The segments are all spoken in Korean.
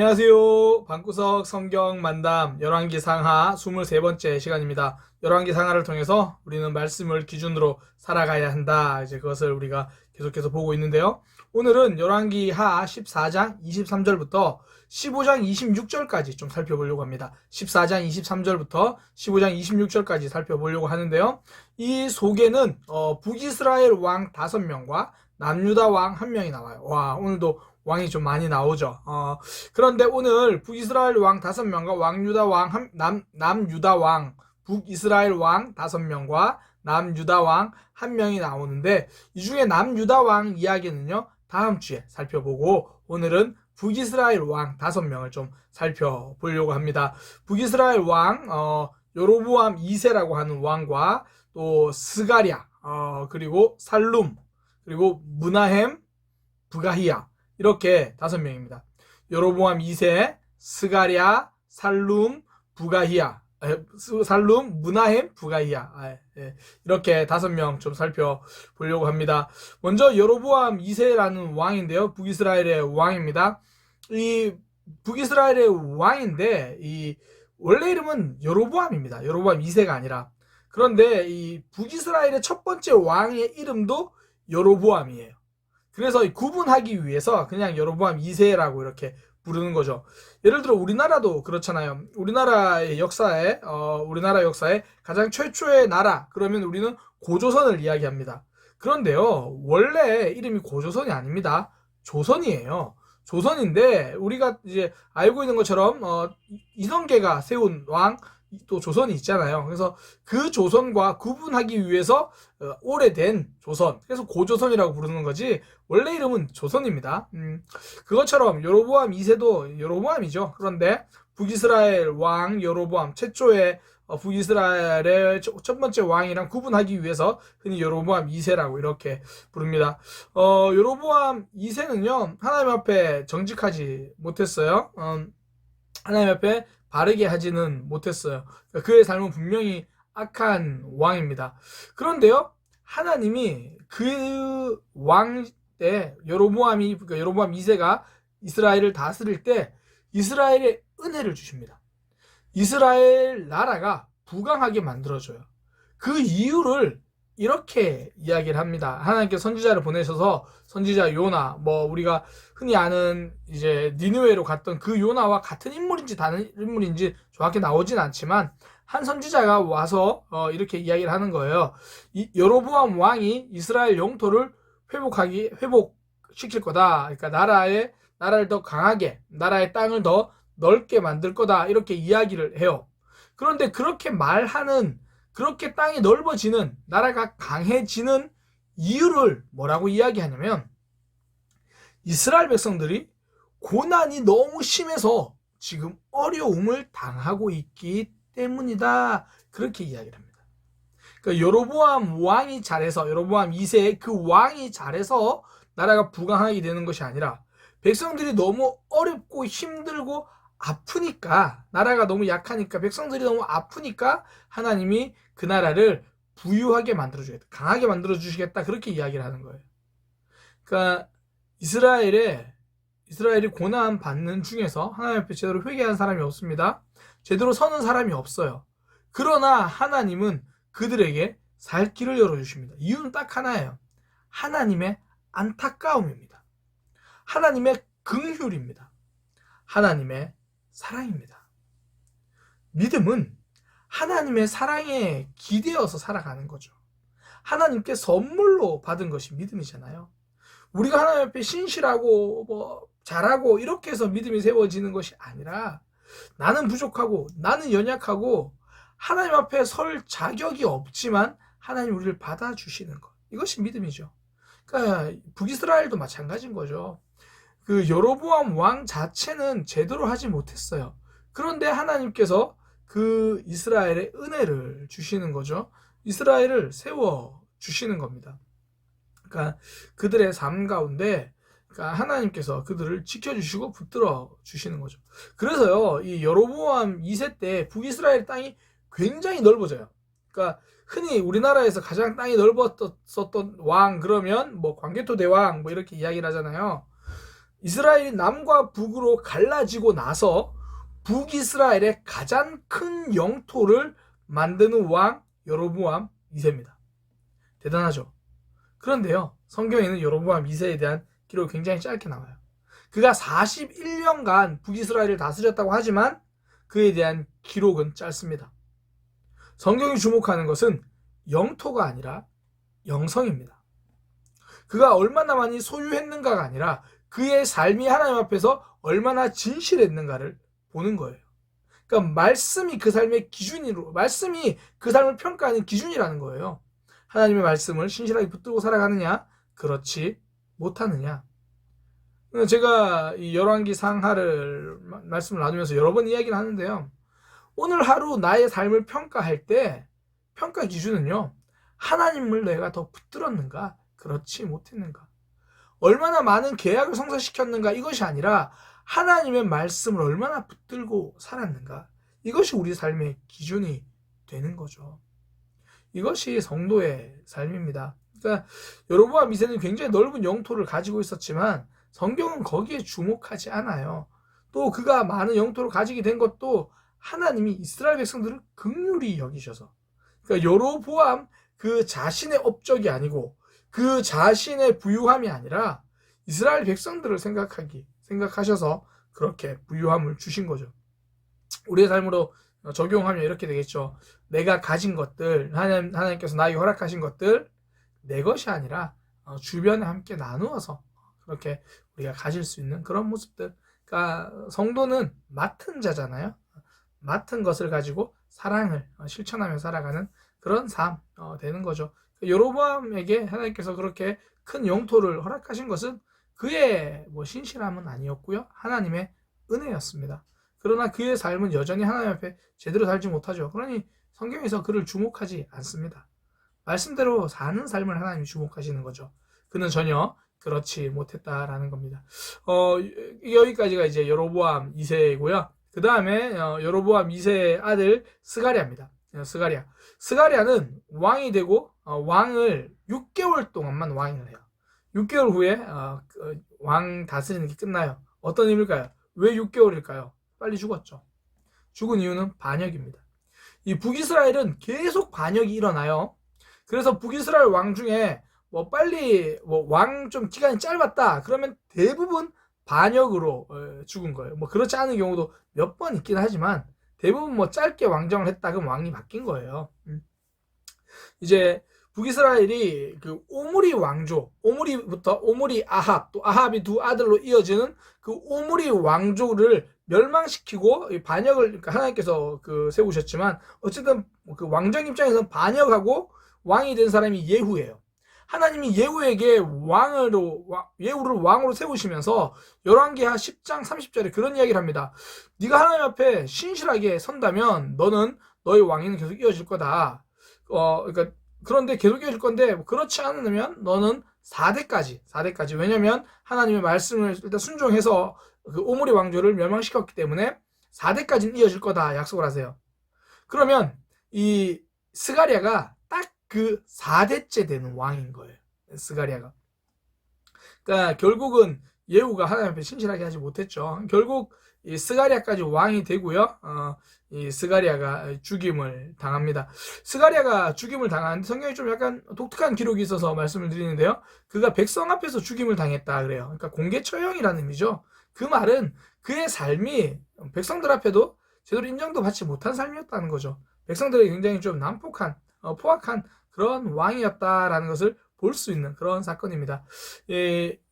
안녕하세요. 방구석 성경 만담 열왕기 상하 23번째 시간입니다. 열왕기 상하를 통해서 우리는 말씀을 기준으로 살아가야 한다. 이제 그것을 우리가 계속해서 보고 있는데요. 오늘은 열왕기 하 14장 23절부터 15장 26절까지 좀 살펴보려고 합니다. 14장 23절부터 15장 26절까지 살펴보려고 하는데요. 이 속에는 북이스라엘 왕 5명과 남유다 왕 1명이 나와요. 와, 오늘도 왕이 좀 많이 나오죠. 그런데 오늘 북이스라엘 왕 5명과 남유다 왕, 북이스라엘 왕 5명과 남유다 왕 1명이 나오는데, 이 중에 남유다 왕 이야기는요, 다음 주에 살펴보고, 오늘은 북이스라엘 왕 5명을 좀 살펴보려고 합니다. 북이스라엘 왕, 여로보암 2세라고 하는 왕과 또 스가랴, 그리고 살룸, 그리고 무나헴, 부가히야, 이렇게 5명입니다. 여로보암 2세, 스가랴, 살룸, 부가히야, 살룸, 무나헴, 부가히야, 이렇게 5명 좀 살펴보려고 합니다. 먼저 여로보암 2세라는 왕인데요, 북이스라엘의 왕입니다. 이 북이스라엘의 왕인데, 이 원래 이름은 여로보암입니다. 여로보암 2세가 아니라. 그런데 이 북이스라엘의 첫 번째 왕의 이름도 여로보암이에요. 그래서 구분하기 위해서 그냥 여로보암 2세라고 이렇게 부르는 거죠. 예를 들어 우리나라도 그렇잖아요. 우리나라 역사에 가장 최초의 나라, 그러면 우리는 고조선을 이야기합니다. 그런데요, 원래 이름이 고조선이 아닙니다. 조선이에요. 조선인데 우리가 이제 알고 있는 것처럼 이성계가 세운 왕, 또 조선이 있잖아요. 그래서 그 조선과 구분하기 위해서 오래된 조선, 그래서 고조선이라고 부르는 거지, 원래 이름은 조선입니다. 그것처럼 여로보암 2세도 여로보암이죠. 그런데 북이스라엘 왕 여로보암, 최초의 북이스라엘의 첫 번째 왕이랑 구분하기 위해서 흔히 여로보암 2세라고 이렇게 부릅니다. 여로보암 2세는요, 하나님 앞에 정직하지 못했어요. 하나님 앞에 바르게 하지는 못했어요. 그의 삶은 분명히 악한 왕입니다. 그런데요, 하나님이 그 왕 때, 여로보암 2세가 이스라엘을 다스릴 때 이스라엘에 은혜를 주십니다. 이스라엘 나라가 부강하게 만들어져요. 그 이유를 이렇게 이야기를 합니다. 하나님께 선지자를 보내셔서, 선지자 요나, 우리가 흔히 아는 이제 니느웨로 갔던 그 요나와 같은 인물인지 다른 인물인지 정확히 나오진 않지만, 한 선지자가 와서 이렇게 이야기를 하는 거예요. 여로보암 왕이 이스라엘 영토를 회복시킬 거다. 그러니까 나라를 더 강하게, 나라의 땅을 더 넓게 만들 거다, 이렇게 이야기를 해요. 그런데 그렇게 땅이 넓어지는, 나라가 강해지는 이유를 뭐라고 이야기하냐면, 이스라엘 백성들이 고난이 너무 심해서 지금 어려움을 당하고 있기 때문이다, 그렇게 이야기를 합니다. 그러니까 여로보암 왕이 잘해서, 여로보암 2세의 그 왕이 잘해서 나라가 부강하게 되는 것이 아니라, 백성들이 너무 어렵고 힘들고 아프니까, 나라가 너무 약하니까, 백성들이 너무 아프니까 하나님이 그 나라를 부유하게 만들어주겠다, 강하게 만들어주시겠다, 그렇게 이야기를 하는 거예요. 그러니까 이스라엘이 고난 받는 중에서 하나님 앞에 제대로 회개한 사람이 없습니다. 제대로 서는 사람이 없어요. 그러나 하나님은 그들에게 살 길을 열어주십니다. 이유는 딱 하나예요. 하나님의 안타까움입니다. 하나님의 긍휼입니다. 하나님의 사랑입니다. 믿음은 하나님의 사랑에 기대어서 살아가는 거죠. 하나님께 선물로 받은 것이 믿음이잖아요. 우리가 하나님 앞에 신실하고 잘하고 이렇게 해서 믿음이 세워지는 것이 아니라, 나는 부족하고 나는 연약하고 하나님 앞에 설 자격이 없지만 하나님 우리를 받아주시는 것, 이것이 믿음이죠. 그러니까 북이스라엘도 마찬가지인 거죠. 그 여로보암 왕 자체는 제대로 하지 못했어요. 그런데 하나님께서 그 이스라엘에 은혜를 주시는 거죠. 이스라엘을 세워 주시는 겁니다. 그러니까 그들의 삶 가운데, 그러니까 하나님께서 그들을 지켜주시고 붙들어 주시는 거죠. 그래서요, 이 여로보암 2세 때 북이스라엘 땅이 굉장히 넓어져요. 그러니까 흔히 우리나라에서 가장 땅이 넓었었던 왕 그러면 광개토 대왕 이렇게 이야기를 하잖아요. 이스라엘이 남과 북으로 갈라지고 나서 북이스라엘의 가장 큰 영토를 만드는 왕 여로보암 2세입니다. 대단하죠. 그런데요, 성경에는 여로보암 2세에 대한 기록이 굉장히 짧게 나와요. 그가 41년간 북이스라엘을 다스렸다고 하지만 그에 대한 기록은 짧습니다. 성경이 주목하는 것은 영토가 아니라 영성입니다. 그가 얼마나 많이 소유했는가가 아니라 그의 삶이 하나님 앞에서 얼마나 진실했는가를 보는 거예요. 그러니까 말씀이 그 삶의 기준으로, 말씀이 그 삶을 평가하는 기준이라는 거예요. 하나님의 말씀을 신실하게 붙들고 살아가느냐, 그렇지 못하느냐. 제가 이 열왕기 상하를 말씀을 나누면서 여러 번 이야기를 하는데요. 오늘 하루 나의 삶을 평가할 때 평가 기준은요, 하나님을 내가 더 붙들었는가, 그렇지 못했는가, 얼마나 많은 계약을 성사시켰는가, 이것이 아니라 하나님의 말씀을 얼마나 붙들고 살았는가, 이것이 우리 삶의 기준이 되는 거죠. 이것이 성도의 삶입니다. 그러니까 여로보암 2세는 굉장히 넓은 영토를 가지고 있었지만 성경은 거기에 주목하지 않아요. 또 그가 많은 영토를 가지게 된 것도 하나님이 이스라엘 백성들을 긍휼히 여기셔서, 그러니까 여로보암 그 자신의 업적이 아니고 그 자신의 부유함이 아니라 이스라엘 백성들을 생각하셔서 그렇게 부유함을 주신 거죠. 우리의 삶으로 적용하면 이렇게 되겠죠. 내가 가진 것들, 하나님께서 나에게 허락하신 것들, 내 것이 아니라 주변에 함께 나누어서 그렇게 우리가 가질 수 있는 그런 모습들. 그러니까 성도는 맡은 자잖아요. 맡은 것을 가지고 사랑을 실천하며 살아가는 그런 삶 되는 거죠. 여로보암에게 하나님께서 그렇게 큰 영토를 허락하신 것은 그의 신실함은 아니었고요, 하나님의 은혜였습니다. 그러나 그의 삶은 여전히 하나님 앞에 제대로 살지 못하죠. 그러니 성경에서 그를 주목하지 않습니다. 말씀대로 사는 삶을 하나님이 주목하시는 거죠. 그는 전혀 그렇지 못했다라는 겁니다. 여기까지가 이제 여로보암 2세고요. 그 다음에 여로보암 2세의 아들 스가랴입니다. 스가랴는 왕이 되고 왕을 6개월 동안만 왕을 해요. 6개월 후에 왕 다스리는 게 끝나요. 어떤 의미일까요? 왜 6개월일까요? 빨리 죽었죠. 죽은 이유는 반역입니다. 이 북이스라엘은 계속 반역이 일어나요. 그래서 북이스라엘 왕 중에 빨리 왕 좀 기간이 짧았다 그러면 대부분 반역으로 죽은 거예요. 그렇지 않은 경우도 몇 번 있긴 하지만 대부분 짧게 왕정을 했다 그러면 왕이 바뀐 거예요. 이제 북이스라엘이 그 오므리 왕조, 오므리부터 오므리 아합, 또 아합이 두 아들로 이어지는 그 오므리 왕조를 멸망시키고 반역을, 그러니까 하나님께서 세우셨지만 어쨌든 그 왕정 입장에서는 반역하고 왕이 된 사람이 예후예요. 하나님이 예후에게 예후를 왕으로 세우시면서 열왕기하 10장 30절에 그런 이야기를 합니다. 네가 하나님 앞에 신실하게 선다면 너는 너의 왕위는 계속 이어질 거다. 그러니까 그런데 계속 이어질 건데 그렇지 않으면 너는 4대까지. 왜냐면 하나님의 말씀을 일단 순종해서 그 오므리 왕조를 멸망시켰기 때문에 4대까지는 이어질 거다 약속을 하세요. 그러면 이 스가랴가 딱 그 4대째 되는 왕인 거예요. 스가랴가. 그러니까 결국은 예후가 하나님 앞에 신실하게 하지 못했죠. 결국 이 스가랴까지 왕이 되고요. 이 스가랴가 죽임을 당합니다. 스가랴가 죽임을 당하는데 성경에 좀 약간 독특한 기록이 있어서 말씀을 드리는데요. 그가 백성 앞에서 죽임을 당했다 그래요. 그러니까 공개 처형이라는 의미죠. 그 말은 그의 삶이 백성들 앞에도 제대로 인정도 받지 못한 삶이었다는 거죠. 백성들이 굉장히 좀 난폭한, 포악한 그런 왕이었다라는 것을 볼 수 있는 그런 사건입니다.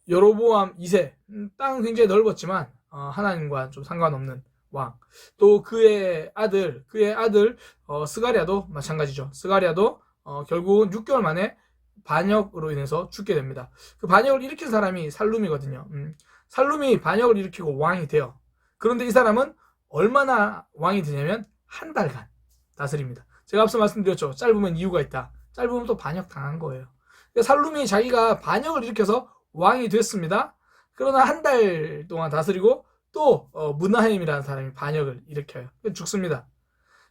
여로보암 2세, 땅은 굉장히 넓었지만 하나님과 좀 상관없는 왕. 또 그의 아들 스가랴도 마찬가지죠. 스가랴도 결국은 6개월 만에 반역으로 인해서 죽게 됩니다. 그 반역을 일으킨 사람이 살룸이거든요. 살룸이 반역을 일으키고 왕이 돼요. 그런데 이 사람은 얼마나 왕이 되냐면 한 달간 다스립니다. 제가 앞서 말씀드렸죠. 짧으면 이유가 있다. 짧으면 또 반역 당한 거예요. 살룸이 자기가 반역을 일으켜서 왕이 됐습니다. 그러나 한 달 동안 다스리고 또 문하햄이라는 사람이 반역을 일으켜요. 죽습니다.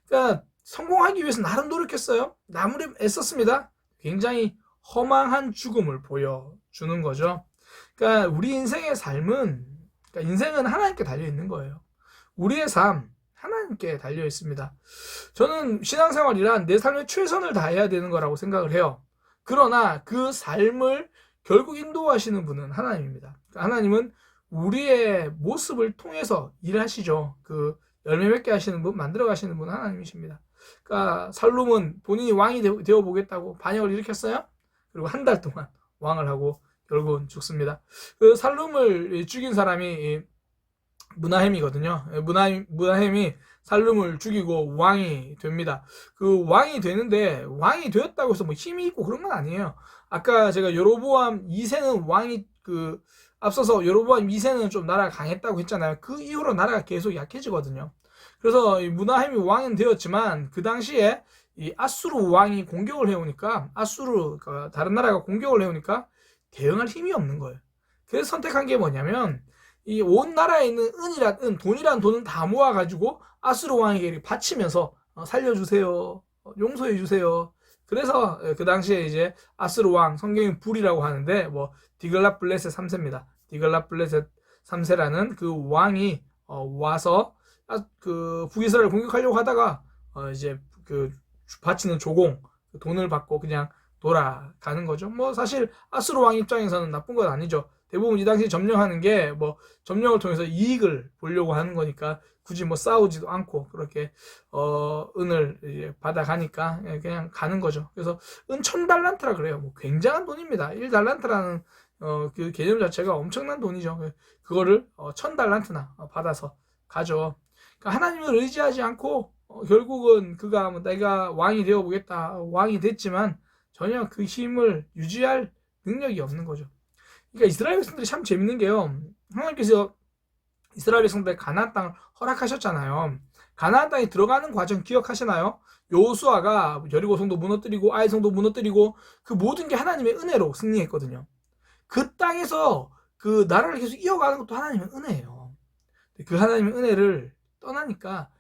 그러니까 성공하기 위해서 나름 노력했어요. 나름 애썼습니다. 굉장히 허망한 죽음을 보여주는 거죠. 그러니까 우리 인생의 삶은 그러니까 인생은 하나님께 달려 있는 거예요. 우리의 삶 하나님께 달려 있습니다. 저는 신앙생활이란 내 삶에 최선을 다해야 되는 거라고 생각을 해요. 그러나 그 삶을 결국 인도하시는 분은 하나님입니다. 하나님은 우리의 모습을 통해서 일하시죠. 그 열매 맺게 하시는 분, 만들어 가시는 분은 하나님이십니다. 그러니까 살롬은 본인이 왕이 되어 보겠다고 반역을 일으켰어요. 그리고 한 달 동안 왕을 하고 결국은 죽습니다. 그 살롬을 죽인 사람이 무나헴이거든요. 무나헴이 살룸을 죽이고 왕이 됩니다. 그 왕이 되는데 왕이 되었다고 해서 뭐 힘이 있고 그런 건 아니에요. 아까 제가 여로보암 2세는 왕이 앞서서 여로보암 2세는 좀 나라가 강했다고 했잖아요. 그 이후로 나라가 계속 약해지거든요. 그래서 이 무나헴이 왕은 되었지만 그 당시에 이 아수르 왕이 공격을 해오니까 그러니까 다른 나라가 공격을 해오니까 대응할 힘이 없는 거예요. 그래서 선택한 게 뭐냐면 이 온 나라에 있는 돈이란 돈을 다 모아가지고 아수르 왕에게 바치면서 살려주세요, 용서해주세요. 그래서 그 당시에 이제 아수르 왕, 성경이 불이라고 하는데 뭐 디글랏블레셋 3세입니다. 디글랏블레셋 3세라는 그 왕이 와서 그 북이스라엘을 공격하려고 하다가 이제 그 바치는 조공 돈을 받고 그냥 돌아가는 거죠. 뭐 사실 아수르 왕 입장에서는 나쁜 건 아니죠. 대부분 이 당시 점령하는 게 뭐 점령을 통해서 이익을 보려고 하는 거니까 굳이 뭐 싸우지도 않고 그렇게 은을 이제 받아가니까 그냥 가는 거죠. 그래서 은 1000달란트라 그래요. 뭐 굉장한 돈입니다. 1달란트라는 그 개념 자체가 엄청난 돈이죠. 그거를 1000달란트나 받아서 가죠. 그러니까 하나님을 의지하지 않고 결국은 그가 뭐 내가 왕이 되어 보겠다, 왕이 됐지만 전혀 그 힘을 유지할 능력이 없는 거죠. 그러니까 이스라엘 백성들이 참 재밌는 게요. 하나님께서 이스라엘 백성들 가나안 땅을 허락하셨잖아요. 가나안 땅에 들어가는 과정 기억하시나요? 여호수아가 여리고 성도 무너뜨리고 아이 성도 무너뜨리고 그 모든 게 하나님의 은혜로 승리했거든요. 그 땅에서 그 나라를 계속 이어가는 것도 하나님의 은혜예요. 그 하나님의 은혜를 떠나니까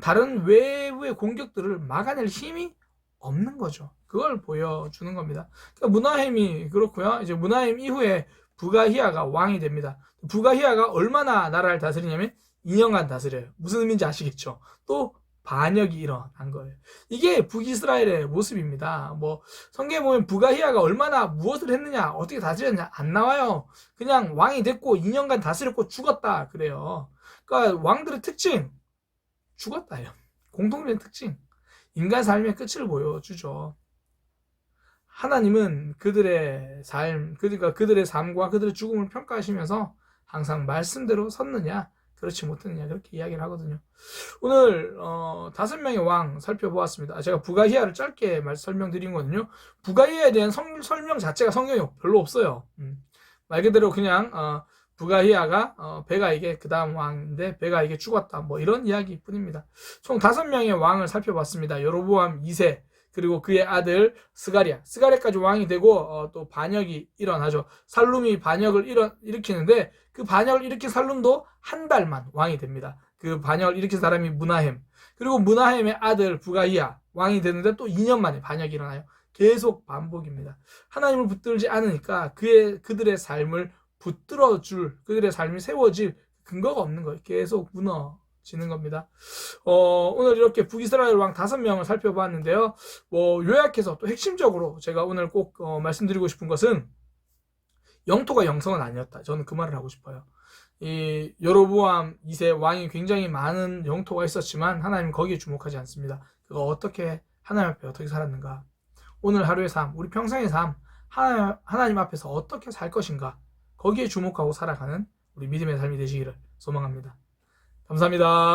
다른 외부의 공격들을 막아낼 힘이 없는 거죠. 그걸 보여주는 겁니다. 그러니까 무나헴이 그렇고요. 이제 무나헴 이후에 부가히야가 왕이 됩니다. 부가히야가 얼마나 나라를 다스리냐면 2년간 다스려요. 무슨 의미인지 아시겠죠? 또 반역이 일어난 거예요. 이게 북이스라엘의 모습입니다. 뭐 성경에 보면 부가히야가 얼마나 무엇을 했느냐, 어떻게 다스렸냐 안 나와요. 그냥 왕이 됐고 2년간 다스렸고 죽었다 그래요. 그러니까 왕들의 특징 죽었다예요. 공통된 특징. 인간 삶의 끝을 보여주죠. 하나님은 그들의 삶, 그러니까 그들의 삶과 그들의 죽음을 평가하시면서 항상 말씀대로 섰느냐, 그렇지 못했느냐, 그렇게 이야기를 하거든요. 오늘 5명의 왕 살펴보았습니다. 제가 부가히야를 짧게 설명드린 거거든요. 부가히야에 대한 설명 자체가 성경에 별로 없어요. 말 그대로 그냥 부가히야가 베가에게 그 다음 왕인데 베가에게 죽었다, 뭐 이런 이야기 뿐입니다. 총 5명의 왕을 살펴봤습니다. 여로보암 2세, 그리고 그의 아들 스가랴까지 왕이 되고 또 반역이 일어나죠. 살룸이 반역을 일으키는데 그 반역을 일으킨 살룸도 한 달만 왕이 됩니다. 그 반역을 일으킨 사람이 무나헴, 그리고 무나헴의 아들 부가히야 왕이 되는데 또 2년 만에 반역이 일어나요. 계속 반복입니다. 하나님을 붙들지 않으니까 그들의 삶을 붙들어줄, 그들의 삶이 세워질 근거가 없는 거예요. 계속 무너지는 겁니다. 오늘 이렇게 북이스라엘 왕 5명을 살펴봤는데요. 요약해서 또 핵심적으로 제가 오늘 꼭 말씀드리고 싶은 것은 영토가 영성은 아니었다. 저는 그 말을 하고 싶어요. 이 여로보암 2세 왕이 굉장히 많은 영토가 있었지만 하나님은 거기에 주목하지 않습니다. 그가 어떻게 하나님 앞에 어떻게 살았는가, 오늘 하루의 삶, 우리 평생의 삶, 하나님 앞에서 어떻게 살 것인가, 거기에 주목하고 살아가는 우리 믿음의 삶이 되시기를 소망합니다. 감사합니다.